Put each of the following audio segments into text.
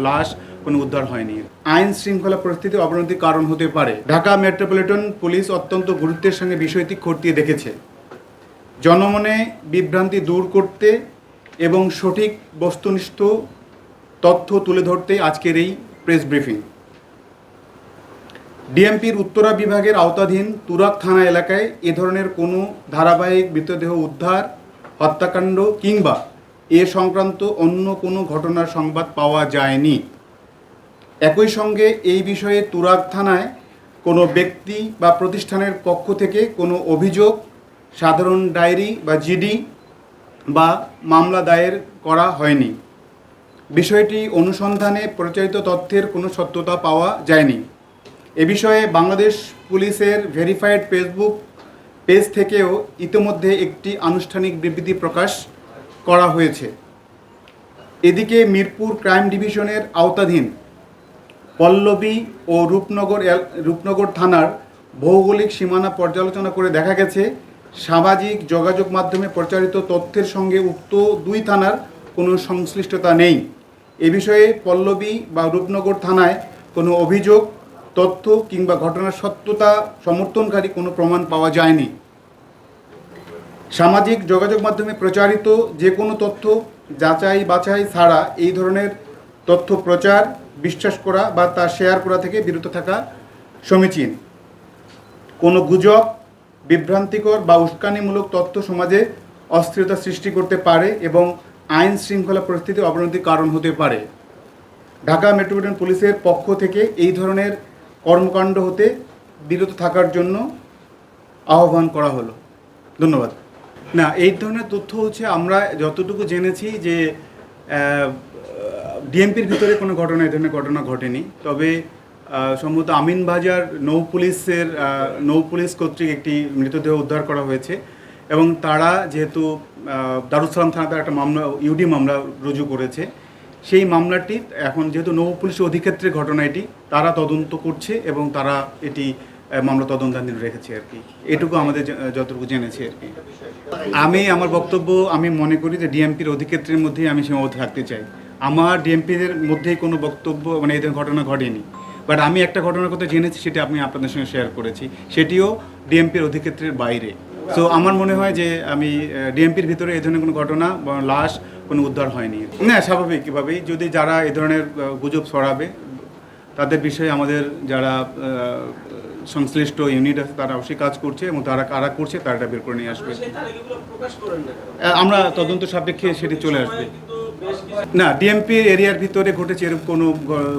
লাশ কোনো উদ্ধার হয়নি। আইন শৃঙ্খলা পরিস্থিতি অবনতির কারণ হতে পারে। ঢাকা মেট্রোপলিটন পুলিশ অত্যন্ত গুরুত্বের সঙ্গে বিষয়টি খতিয়ে দেখেছে। জনমনে বিভ্রান্তি দূর করতে এবং সঠিক বস্তুনিষ্ঠ তথ্য তুলে ধরতে আজকের এই প্রেস ব্রিফিং। ডিএমপির উত্তরা বিভাগের আওতাধীন তুরাগ থানা এলাকায় এ ধরনের কোনো ধারাবাহিক মৃতদেহ উদ্ধার, হত্যাকাণ্ড কিংবা এ সংক্রান্ত অন্য কোনো ঘটনার সংবাদ পাওয়া যায়নি। একই সঙ্গে এই বিষয়ে তুরাগ থানায় কোনো ব্যক্তি বা প্রতিষ্ঠানের পক্ষ থেকে কোনো অভিযোগ, সাধারণ ডায়েরি বা জিডি বা মামলা দায়ের করা হয়নি। বিষয়টি অনুসন্ধানে প্রচারিত তথ্যের কোনো সত্যতা পাওয়া যায়নি। এ বিষয়ে বাংলাদেশ পুলিশের ভেরিফাইড ফেসবুক পেজ থেকেও ইতিমধ্যে একটি আনুষ্ঠানিক বিবৃতি প্রকাশ করা হয়েছে। এদিকে মিরপুর ক্রাইম ডিভিশনের আওতাধীন পল্লবী ও রূপনগর থানার ভৌগোলিক সীমানা পর্যালোচনা করে দেখা গেছে, সামাজিক যোগাযোগ মাধ্যমে প্রচারিত তথ্যের সঙ্গে উক্ত দুই থানার কোনো সংশ্লিষ্টতা নেই। এ বিষয়ে পল্লবী বা রূপনগর থানায় কোনো অভিযোগ, তথ্য কিংবা ঘটনার সত্যতা সমর্থনকারী কোনো প্রমাণ পাওয়া যায়নি। সামাজিক যোগাযোগ মাধ্যমে প্রচারিত যে কোনো তথ্য যাচাই বাছাই ছাড়া এই ধরনের তথ্য প্রচার, বিশ্বাস করা বা তা শেয়ার করা থেকে বিরত থাকা সমীচীন। কোনো গুজব, বিভ্রান্তিকর বা উস্কানিমূলক তথ্য সমাজে অস্থিরতা সৃষ্টি করতে পারে এবং আইন শৃঙ্খলা পরিস্থিতি অবনতির কারণ হতে পারে। ঢাকা মেট্রোপলিটন পুলিশের পক্ষ থেকে এই ধরনের কর্মকাণ্ড হতে বিরত থাকার জন্য আহ্বান করা হলো। ধন্যবাদ। না, এই ধরনের তথ্য হচ্ছে আমরা যতটুকু জেনেছি যে ডিএমপির ভিতরে কোনো ঘটনা, এই ধরনের ঘটনা ঘটেনি। তবে সম্ভবত আমিনবাজার নৌ পুলিশ কর্তৃক একটি মৃতদেহ উদ্ধার করা হয়েছে এবং তারা যেহেতু দারুস সালাম থানাতে একটা মামলা, ইউডি মামলা রুজু করেছে, সেই মামলাটি এখন যেহেতু নৌ পুলিশ অধিক্ষেত্রের ঘটনা, এটি তারা তদন্ত করছে এবং তারা এটি মামলা তদন্তাধীন রেখেছে আর কি। এটুকু আমাদের যতটুকু জেনেছি আর কি। আমার বক্তব্য, আমি মনে করি যে ডিএমপির অধিক্ষেত্রের মধ্যেই আমি সীমাবদ্ধ থাকতে চাই। আমার ডিএমপিদের মধ্যেই কোনো বক্তব্য মানে এই ধরনের ঘটনা ঘটেনি। বাট আমি একটা ঘটনার কথা জেনেছি, সেটা আমি আপনাদের সঙ্গে শেয়ার করেছি, সেটিও ডিএমপির অধিক্ষেত্রের বাইরে। সো আমার মনে হয় যে আমি ডিএমপির ভিতরে এই ধরনের কোনো ঘটনা বা লাশ কোনো উদ্ধার হয়নি। না, স্বাভাবিকভাবেই যদি যারা এই ধরনের গুজব ছড়াবে তাদের বিষয়ে আমাদের যারা সংশ্লিষ্ট ইউনিট আছে তারা অবশ্যই কাজ করছে এবং তারা কারা করছে তারা বের করে নিয়ে আসবে। আমরা তদন্ত সাপেক্ষে সেটি চলে আসবে। না, ডিএমপির এরিয়ার ভিতরে ঘটেছে এরকম কোনো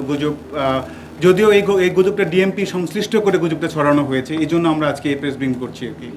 গুজব, যদিও এই গুজবটা ডিএমপি সংশ্লিষ্ট করে গুজবটা ছড়ানো হয়েছে, এই জন্য আমরা আজকে এই প্রেস ব্রিফিং করছি আর কি।